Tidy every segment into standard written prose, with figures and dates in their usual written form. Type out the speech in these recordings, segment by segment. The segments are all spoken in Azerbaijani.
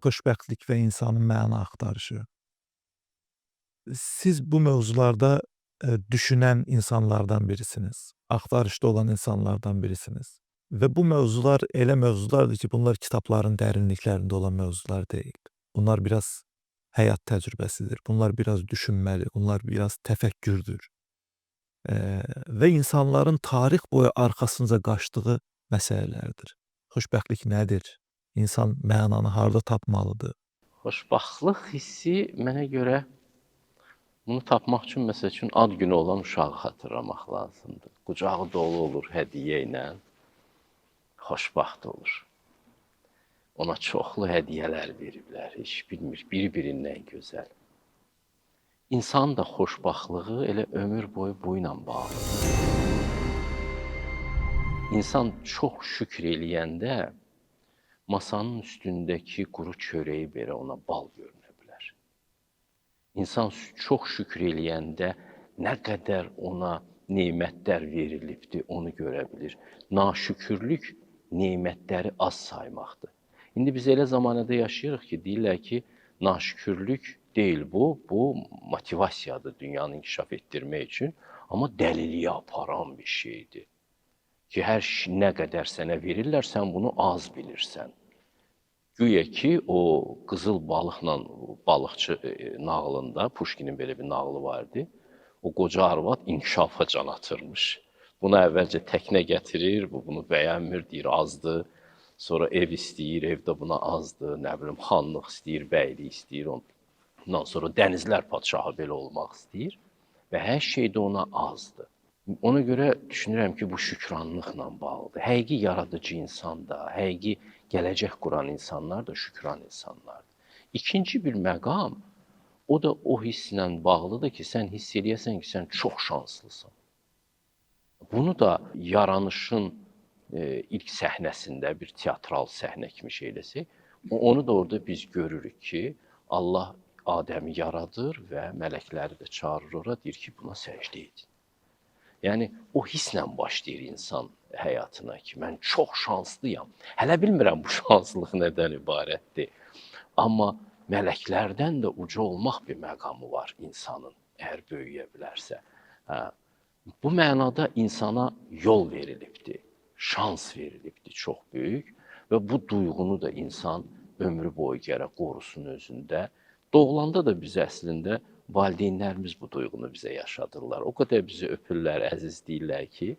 xoşbəxtlik və insanın məna axtarışı. Siz bu mövzularda, düşünən insanlardan birisiniz. Axtarışda olan insanlardan birisiniz. Və bu mövzular elə mövzulardır ki, bunlar kitabların dərinliklərində olan mövzular deyil. Bunlar biraz həyat təcrübəsidir. Bunlar biraz düşünməli, bunlar biraz təfəkkürdür. Və insanların tarix boyu arxasınca qaçdığı məsələlərdir. Xoşbəxtlik nədir? İnsan mənanı harda tapmalıdır? Xoşbəxtlik hissi mənə görə bunu tapmaq üçün məsəl üçün ad günü olan uşağı xatırlamaq lazımdır. Qucağı dolu olur hədiyyə ilə, xoşbəxt olur. Ona çoxlu hədiyyələr veriblər, heç bilmir, bir-birindən gözəl. İnsanın da xoşbəxtliyi elə ömür boyu bu ilə bağlıdır. İnsan çox şükr eləyəndə masanın üstündəki quru çörəyi belə ona bal görünə bilər. İnsan çox şükr eləyəndə nə qədər ona nemətlər verilibdir, onu görə bilir. Naşükürlük nemətləri az saymaqdır. İndi biz elə zamanədə yaşayırıq ki, deyirlər ki, naşükürlük deyil bu motivasiyadır dünyanı inkişaf etdirmək üçün, amma dəliliyə aparan bir şeydir. Ki, hər nə qədər sənə verirlər, sən bunu az bilirsən. Güya ki, o qızıl balıqla balıqçı nağılında, Puşkinin belə bir nağılı vardı. O qoca arvad inkişafa can atırmış. Buna əvvəlcə təknə gətirir, bu bunu bəyənmir, deyir azdır. Sonra ev istəyir, evdə buna azdır, nə bilim, xanlıq istəyir, bəylik istəyir. Ondan sonra dənizlər padşahı belə olmaq istəyir və hər şey də ona azdır. Ona görə düşünürəm ki, bu şükranlıqla bağlıdır. Həqiqi yaradıcı insan da, həqiqi gələcək quran insanlar da şükran insanlardır. İkinci bir məqam, o da o hisslə bağlıdır ki, sən hiss eləyəsən ki, sən çox şanslısan. Bunu da yaranışın ilk səhnəsində bir teatral səhnə kimi şey eləsək, onu da orada biz görürük ki, Allah Adəmi yaradır və mələkləri də çağırır ora, deyir ki, buna səcdə edin. Yəni, o hisslə başlayır insan həyatına ki, mən çox şanslıyam. Hələ bilmirəm bu şanslılıq nədən ibarətdir. Amma mələklərdən də uca olmaq bir məqamı var insanın, əgər böyüyə bilərsə. Bu mənada insana yol verilibdir, şans verilibdir çox böyük və bu duyğunu da insan ömrü boyu gərək qorusun özündə. Doğulanda da biz əslində valideynlərimiz bu duyğunu bizə yaşadırlar. O qədər bizi öpürlər, əzizləyirlər ki,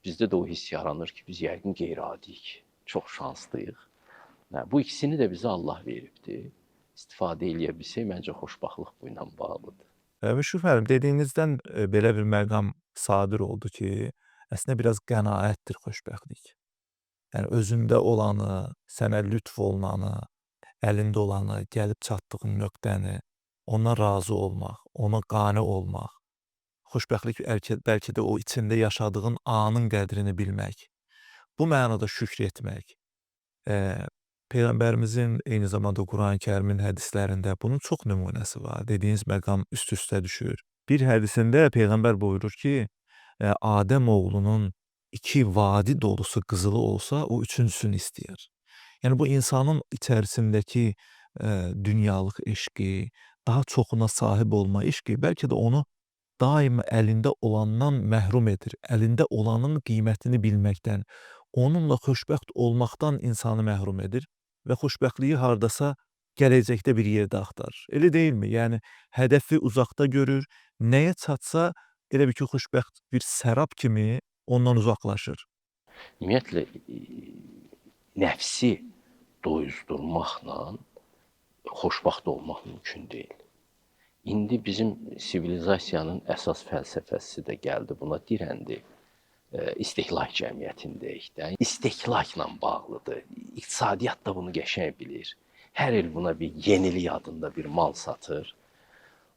bizdə də o hiss yaranır ki, biz yəqin qeyri-adiyik, çox şanslıyıq. Bu ikisini də bizə Allah veribdir. İstifadə eləyə bilsək, məncə xoşbəxtlik bu ilə bağlıdır. Müşfiq müəllim, dediyinizdən belə bir məqam sadir oldu ki, əslində biraz qənaətdir xoşbəxtlik. Yəni özündə olanı, sənə lütf olunanı, əlində olanı, gəlib çatdığın nöqtəni, ona razı olmaq, ona qane olmaq. Xoşbəxtlik bəlkə də o içində yaşadığın anın qədrini bilmək. Bu mənada şükr etmək. Peyğəmbərimizin eyni zamanda Qurani-Kərimin hədislərində bunun çox nümunəsi var. Dediyiniz məqam üst-üstə düşür. Bir hədisində Peyğəmbər buyurur ki, Adəm oğlunun 2 vadi dolusu qızılı olsa, o üçüncüsünü istəyir. Yəni, bu insanın içərisindəki dünyalıq eşqi, daha çoxuna sahib olma eşqi bəlkə də onu daima əlində olandan məhrum edir. Əlində olanın qiymətini bilməkdən, onunla xoşbəxt olmaqdan insanı məhrum edir və xoşbəxtliyi hardasa gələcəkdə bir yerdə axtarır. Elə deyilmi? Yəni, hədəfi uzaqda görür, nəyə çatsa, elə bir ki, xoşbəxt bir sərab kimi ondan uzaqlaşır. Ümumiyyətlə, nəfsi doyuzdurmaqla xoşbəxt olmaq mümkün deyil. İndi bizim sivilizasiyanın əsas fəlsəfəsi də gəldi, buna dirəndi. İstehlak cəmiyyətindəyik də. İstehlakla bağlıdır. İqtisadiyyat da bunu qəşəng bilir. Hər il buna bir yenilik adında bir mal satır.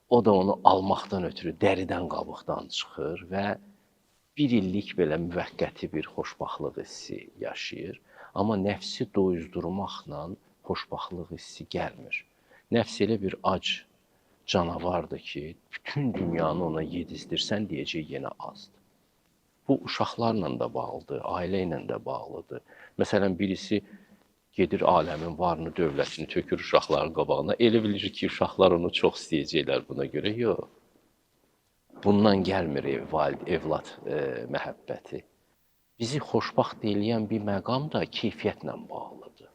O da onu almaqdan ötürü dəridən qabıqdan çıxır və bir illik belə müvəqqəti bir xoşbəxtlik hissi yaşayır. Amma nəfsi doyuzdurmaqla xoşbəxtlik hissi gəlmir. Nəfs elə bir ac canavardır ki, bütün dünyanı ona yedizdirsən deyəcək yenə azdır. Bu uşaqlarla da bağlıdır, ailə ilə də bağlıdır. Məsələn, birisi Gedir aləmin varını, dövlətini tökür uşaqların qabağına. Elə bilir ki, uşaqlar onu çox istəyəcəklər buna görə. Yox. Bundan gəlmir evlad məhəbbəti. Bizi xoşbəxt eləyən bir məqam da keyfiyyətlə bağlıdır.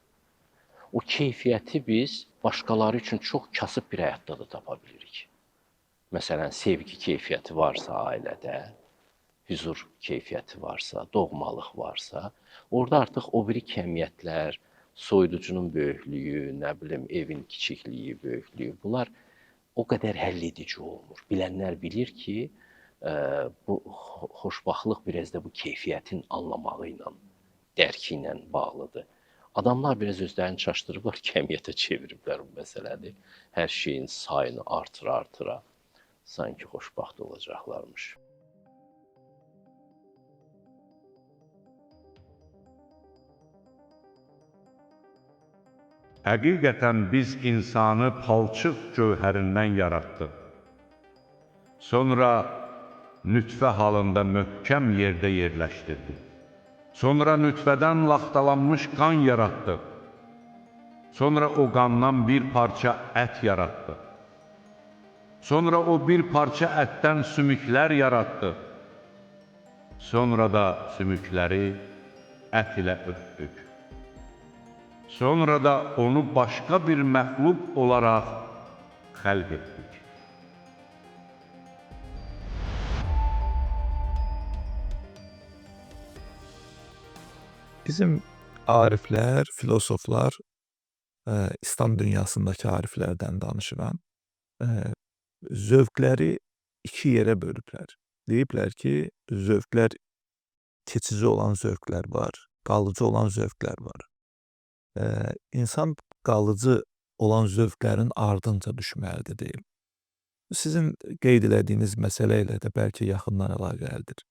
O keyfiyyəti biz başqaları üçün çox kasıb bir həyatda da tapa bilirik. Məsələn, sevgi keyfiyyəti varsa ailədə, hüzur keyfiyyəti varsa, doğmalıq varsa, orada artıq o biri kəmiyyətlər, soyuducunun böyüklüyü, nə bilim, evin kiçikliyi, böyüklüyü, bunlar o qədər həll edici olmur. Bilənlər bilir ki, bu xoşbəxtlik biraz da bu keyfiyyətin anlamağı ilə, dərki ilə bağlıdır. Adamlar biraz özlərini çaşdırıblar, kəmiyyətə çeviriblər bu məsələni. Hər şeyin sayını artıra sanki xoşbəxt olacaqlarmış. Həqiqətən biz insanı palçıq gövhərindən yaratdıq. Sonra nütfə halında möhkəm yerdə yerləşdirdik. Sonra nütfədən laxtalanmış qan yaratdıq. Sonra o qandan bir parça ət yaratdıq. Sonra o bir parça ətdən sümüklər yaratdıq. Sonra da sümükləri ət ilə örtdük. Sonra da onu başqa bir məxluq olaraq xəlq etdik. Bizim ariflər, filosoflar, İslam dünyasındakı ariflərdən danışıram, zövqləri iki yerə bölüblər. Deyiblər ki, zövqlər keçici olan zövqlər var, qalıcı olan zövqlər var. İnsan qalıcı olan zövqlərin ardınca düşməlidir deyil. Sizin qeyd elədiyiniz məsələ ilə də bəlkə yaxından əlaqəlidir.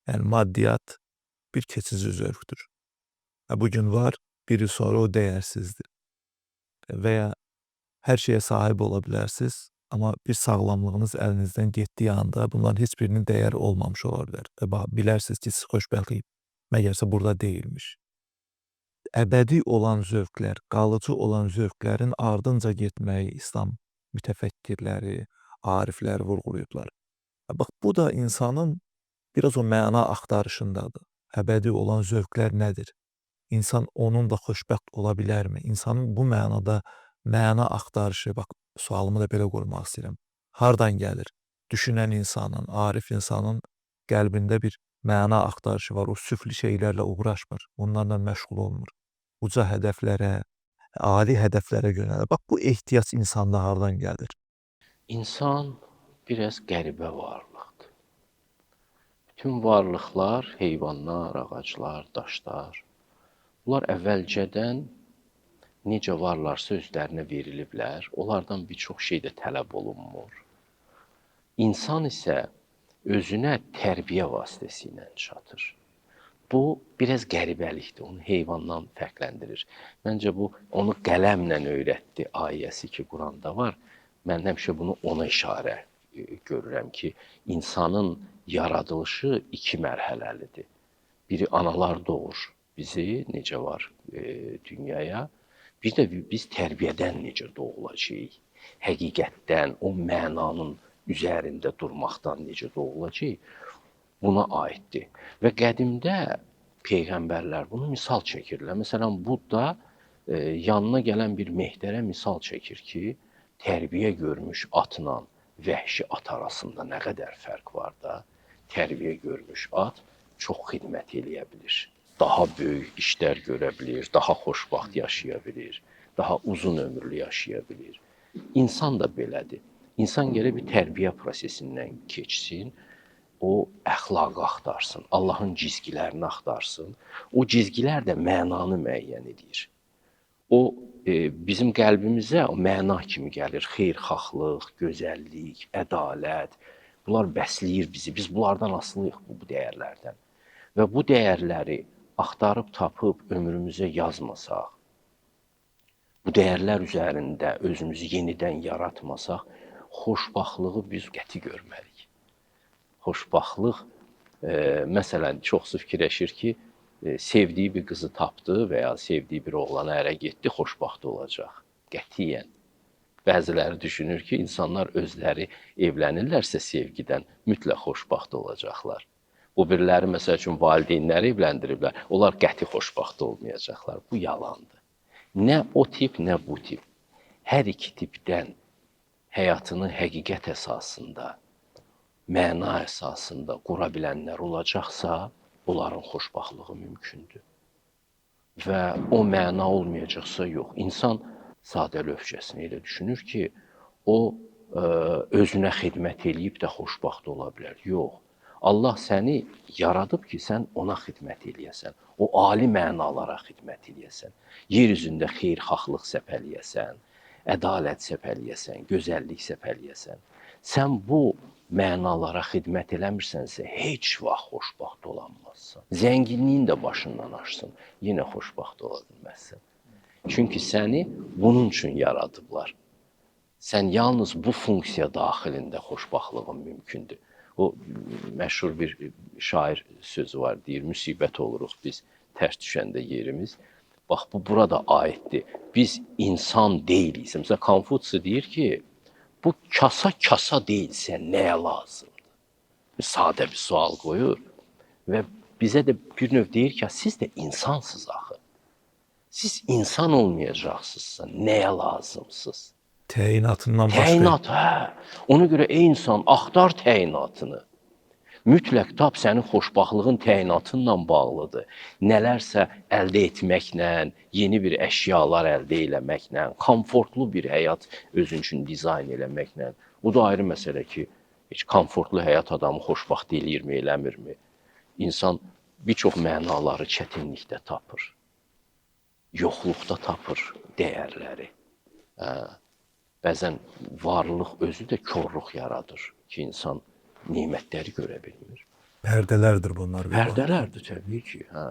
Yəni, maddiyyat bir keçici zövqdür. Bugün var, bir il sonra o dəyərsizdir. Və ya hər şeyə sahib ola bilərsiniz, amma bir sağlamlığınız əlinizdən getdiyi anda bunların heç birinin dəyəri olmamış ola bilər. Və bilərsiniz ki, siz xoşbəxtlik məgərsə burada deyilmiş. Əbədi olan zövqlər, qalıcı olan zövqlərin ardınca getməyi İslam mütəfəkkirləri, arifləri vurğulayıblar. Bax, bu da insanın biraz o məna axtarışındadır. Əbədi olan zövqlər nədir? İnsan onunla xoşbəxt ola bilərmi? İnsanın bu mənada məna axtarışı, bax, sualımı da belə qoymaq istəyirəm. Hardan gəlir? Düşünən insanın, arif insanın qəlbində bir məna axtarışı var. O süfli şeylərlə uğraşmır, onlarla məşğul olmur. Uca hədəflərə, ali hədəflərə yönəlir. Bax, bu ehtiyac insanda hardan gəlir? İnsan biraz qəribə varlıqdır. Bütün varlıqlar, heyvanlar, ağaclar, daşlar, bunlar əvvəlcədən necə varlarsa özlərinə veriliblər, onlardan bir çox şey də tələb olunmur. İnsan isə özünə tərbiyə vasitəsilə çatır. Bu, biraz qəribəlikdir, onu heyvandan fərqləndirir. Məncə bu, onu qələmlə öyrətdi ayəsi ki, Quranda var. Mən həmişə bunu ona işarə görürəm ki, insanın yaradılışı iki mərhələlidir. Biri analar doğur bizi, necə var dünyaya. Bir də biz tərbiyədən necə doğulacağıq, həqiqətdən, o mənanın üzərində durmaqdan necə doğulacağıq, buna aiddir. Və qədimdə peyğəmbərlər bunu misal çəkirlər. Məsələn, Budda yanına gələn bir mehdərə misal çəkir ki, tərbiyə görmüş atla vəhşi at arasında nə qədər fərq var da, tərbiyə görmüş at çox xidmət eləyə bilir. Daha böyük işlər görə bilir, daha xoşbəxt yaşaya bilir, daha uzun ömürlü yaşaya bilir. İnsan da belədir. İnsan gərək bir tərbiyə prosesindən keçsin, o əxlaqı axtarsın, Allahın cizgilərini axtarsın. O cizgilər də mənanı müəyyən edir. O, bizim qəlbimizə o məna kimi gəlir. Xeyirxahlıq, gözəllik, ədalət, bunlar bəsləyir bizi. Biz bunlardan asılıyıq, bu dəyərlərdən. Və bu dəyərləri axtarıb tapıb ömrümüzə yazmasaq, bu dəyərlər üzərində özümüzü yenidən yaratmasaq, xoşbəxtlığı biz qəti görməliyik. Xoşbəxtlıq, məsələn, çoxsu fikirləşir ki, sevdiyi bir qızı tapdı və ya sevdiyi bir oğlana ərə getdi, xoşbəxt olacaq. Qətiyyən. Bəziləri düşünür ki, insanlar özləri evlənirlərsə sevgidən mütləq xoşbəxt olacaqlar. Bu biriləri məsəl üçün valideynləri evləndiriblər, onlar qəti xoşbəxt olmayacaqlar. Bu yalandır. Nə o tip, nə bu tip. Hər iki tipdən həyatını həqiqət əsasında, məna əsasında qura bilənlər olacaqsa, onların xoşbəxtlığı mümkündür. Və o məna olmayacaqsa yox. İnsan sadəlövhcəsinə elə düşünür ki, o özünə xidmət eləyib də xoşbəxt ola bilər. Yox. Allah səni yaradıb ki, sən ona xidmət eləyəsən. O ali mənalara xidmət eləyəsən. Yer üzündə xeyirxahlıq səpələyəsən, ədalət səpələyəsən, gözəllik səpələyəsən. Sən bu mənalara xidmət eləmirsənsə, heç vaxt xoşbəxt olanmazsan. Zənginliyin də başından aşsın, yenə xoşbəxt ola bilməzsən. Çünki səni bunun üçün yaradıblar. Sən yalnız bu funksiya daxilində xoşbəxtlığın mümkündür. O məşhur bir şair sözü var, deyir, müsibət oluruq biz tərs düşəndə yerimiz. Bax, bu burada aiddir. Biz insan deyilik. Məsələn, Konfutsi deyir ki, bu kasa deyilsə nəyə lazımdır? Sadə bir sual qoyur və bizə də bir növ deyir ki, siz də insansınız axı. Siz insan olmayacaqsınızsa nəyə lazımsınız? Təyinatından başqa. Təyinat, hə. Ona görə ey insan, axtar təyinatını. Mütləq tap sənin xoşbəxtlığın təyinatınla bağlıdır. Nələrsə əldə etməklə, yeni bir əşyalar əldə eləməklə, komfortlu bir həyat özün üçün dizayn eləməklə. Bu da ayrı məsələ ki, heç komfortlu həyat adamı xoşbəxt eləyirmi, eləmirmi? İnsan bir çox mənaları çətinlikdə tapır. Yoxluqda tapır dəyərləri. Bəzən varlıq özü də korluq yaradır ki, insan nemətləri görə bilmir. Pərdələrdir bunlar. Pərdələrdir təbii ki. Hə.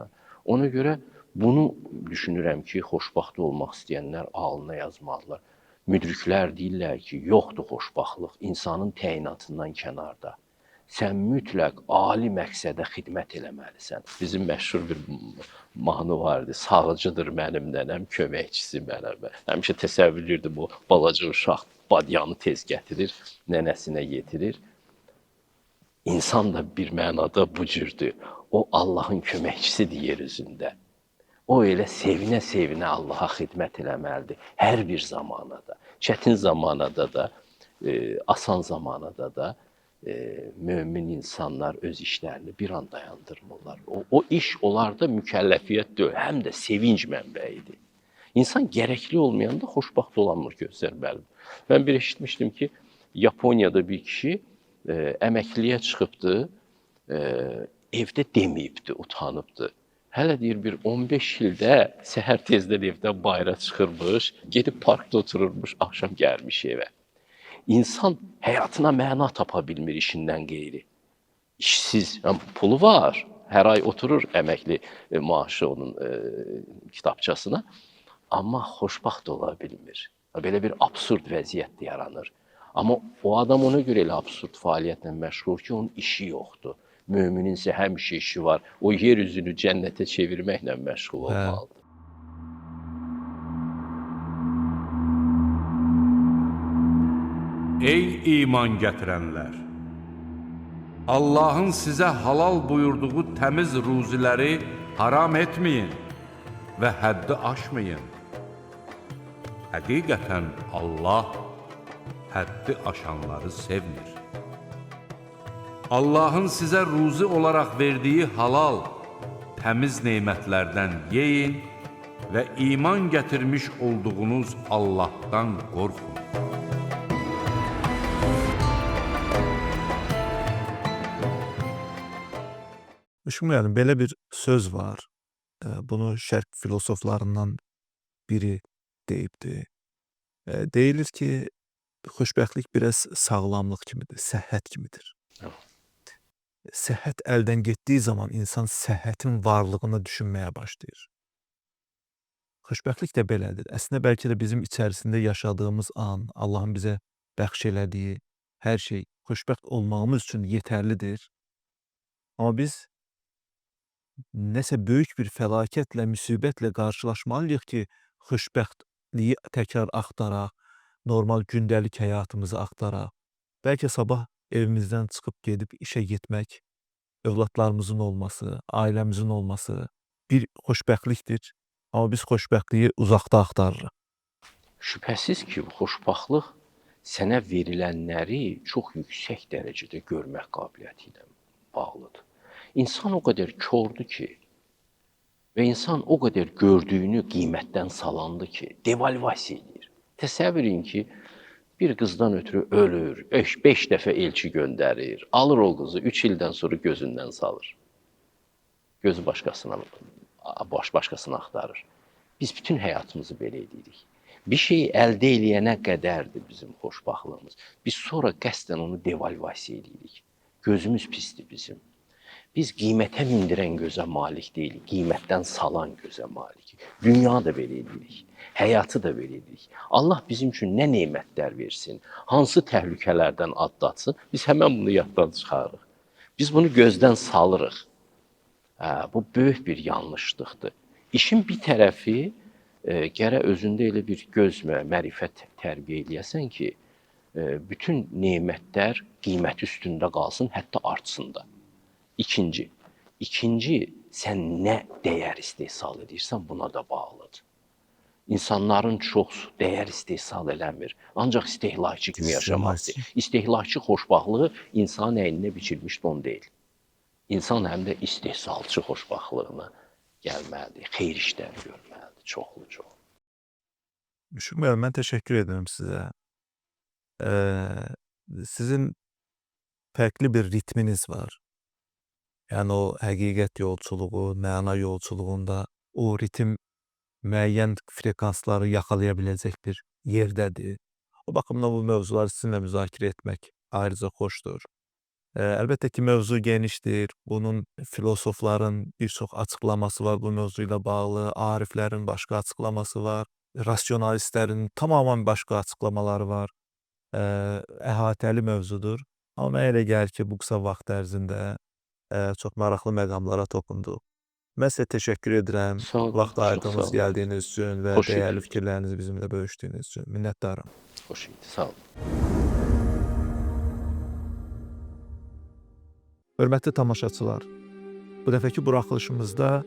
Ona görə bunu düşünürəm ki, xoşbəxt olmaq istəyənlər ağlına yazmalılar. Müdriklər deyirlər ki, yoxdur xoşbəxtlıq, insanın təyinatından kənarda. Sən mütləq ali məqsədə xidmət eləməlisən. Bizim məşhur bir mahnı vardı. Sağıcıdır mənim nənəm, köməkçisi mənəm. Həmişə təsəvvür edirdim, o balaca uşaq badyanı tez gətirir, nənəsinə yetirir. İnsan da bir mənada bu cürdür. O Allahın köməkçisidir yer üzündə. O elə sevinə-sevinə Allaha xidmət eləməlidir. Hər bir zamanada. Çətin zamanada da, asan zamanada da mömin insanlar öz işlərini bir an dayandırmırlar. O iş onlarda mükəlləfiyyət deyil, həm də sevinc mənbəyidir. İnsan gərəkli olmayanda xoşbəxt olanmır göstərməlidir. Mən bir eşitmişdim ki, Yaponiyada bir kişi əməkliyə çıxıbdı, evdə deməyibdi, utanıbdı. Hələ deyir, bir 15 ildə səhər tezdən evdən bayra çıxırmış, gedib parkda otururmuş, axşam gəlmiş evə. İnsan həyatına məna tapa bilmir işindən qeyri. İşsiz, pulu var, hər ay oturur əməkli maaşı onun kitabçasına, amma xoşbəxt ola bilmir. Belə bir absurd vəziyyət yaranır. Amma o adam ona görə elə absurd fəaliyyətlə məşğul ki, onun işi yoxdur. Müminin isə həmişə işi var. O yer üzünü cənnətə çevirməklə məşğul olmalıdır. Ey iman gətirənlər! Allahın sizə halal buyurduğu təmiz ruziləri haram etməyin və həddi aşmayın. Həqiqətən Allah həddi aşanları sevmir. Allahın sizə ruzi olaraq verdiyi halal, təmiz nemətlərdən yeyin və iman gətirmiş olduğunuz Allahdan qorxun. Işıq müəllim, belə bir söz var. Bunu şərq filosoflarından biri deyibdi. Deyilir ki, xoşbəxtlik biraz sağlamlıq kimidir, səhhət kimidir. Səhhət əldən getdiyi zaman insan səhhətin varlığını düşünməyə başlayır. Xoşbəxtlik də belədir. Əslində bəlkə də bizim içərisində yaşadığımız an, Allahın bizə bəxş elədiyi hər şey xoşbəxt olmağımız üçün yetərlidir. Amma biz nəsə böyük bir fəlakətlə, müsibətlə qarşılaşmalıyıq ki, xoşbəxtliyi təkrar axtaraq, normal gündəlik həyatımızı axtaraq. Bəlkə sabah evimizdən çıxıb gedib işə getmək, övladlarımızın olması, ailəmizin olması bir xoşbəxtlikdir. Amma biz xoşbəxtliyi uzaqda axtarırıq. Şübhəsiz ki, xoşbəxtlik sənə verilənləri çox yüksək dərəcədə görmək qabiliyyəti ilə bağlıdır. İnsan o qədər kordur ki və insan o qədər gördüyünü qiymətdən salandı ki, devalvasiya edir. Təsəvvür edin ki, bir qızdan ötürü ölür, 5 dəfə elçi göndərir, alır o qızı, 3 ildən sonra gözündən salır. Gözü başqasına axtarır. Biz bütün həyatımızı belə edirik. Bir şeyi əldə eləyənə qədərdir bizim xoşbəxtliyimiz. Biz sonra qəsdən onu devalvasiya edirik. Gözümüz pisdir bizim. Biz qiymətə mindirən gözə malik deyilik, qiymətdən salan gözə malik. Dünya da belə edirik, həyatı da belə edirik. Allah bizim üçün nə nemətlər versin, hansı təhlükələrdən atlatsın, biz həmən bunu yaddan çıxarırıq. Biz bunu gözdən salırıq. Bu böyük bir yanlışlıqdır. İşin bir tərəfi, gərək özündə elə bir göz mərifət tərbiyə eləyəsən ki, bütün nemətlər qiyməti üstündə qalsın, hətta artsın da. İkinci, sən nə dəyər istehsal edirsən, buna da bağlıdır. İnsanların çoxsu dəyər istehsal eləmir, ancaq istehlakçı kimi yaşamaqdır. İstehlakçı xoşbəxtliyi insanın əyninə biçilmiş don deyil. İnsan həm də istehsalçı xoşbəxtliyina gəlməlidir, xeyir işlər görməlidir, çoxlu. Müşfiq müəllim, mən təşəkkür edirəm sizə. Sizin fərqli bir ritminiz var. Yəni o həqiqət yolçuluğu, məna yolçuluğunda o ritim müəyyən frekansları yaxalaya biləcək bir yerdədir. O baxımdan bu mövzuları sizinlə müzakirə etmək ayrıca xoşdur. Əlbəttə ki, mövzu genişdir. Bunun filosofların bir çox açıqlaması var bu mövzu ilə bağlı, ariflərin başqa açıqlaması var, rasionalistlərin tamamilə başqa açıqlamaları var. Əhatəli mövzudur. Amma mənə elə gəlir ki, bu qısa vaxt ərzində çox maraqlı məqamlara toxunduq. Mən sizə təşəkkür edirəm. Sağ olun, Vaxt çox ayırdığınız, sağ olun. gəldiyiniz üçün və Xoş dəyərli idiniz. fikirlərinizi bizimlə bölüşdüyünüz üçün minnətdaram. Xoş idi, sağ olun. Hörmətli tamaşaçılar, bu dəfəki buraxılışımızda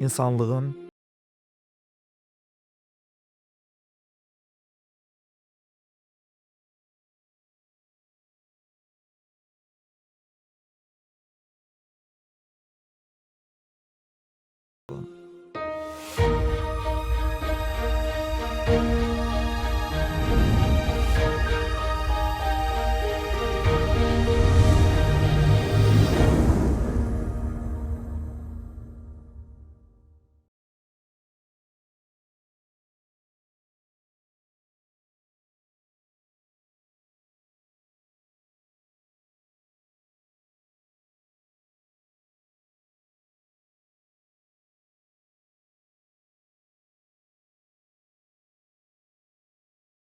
insanlığın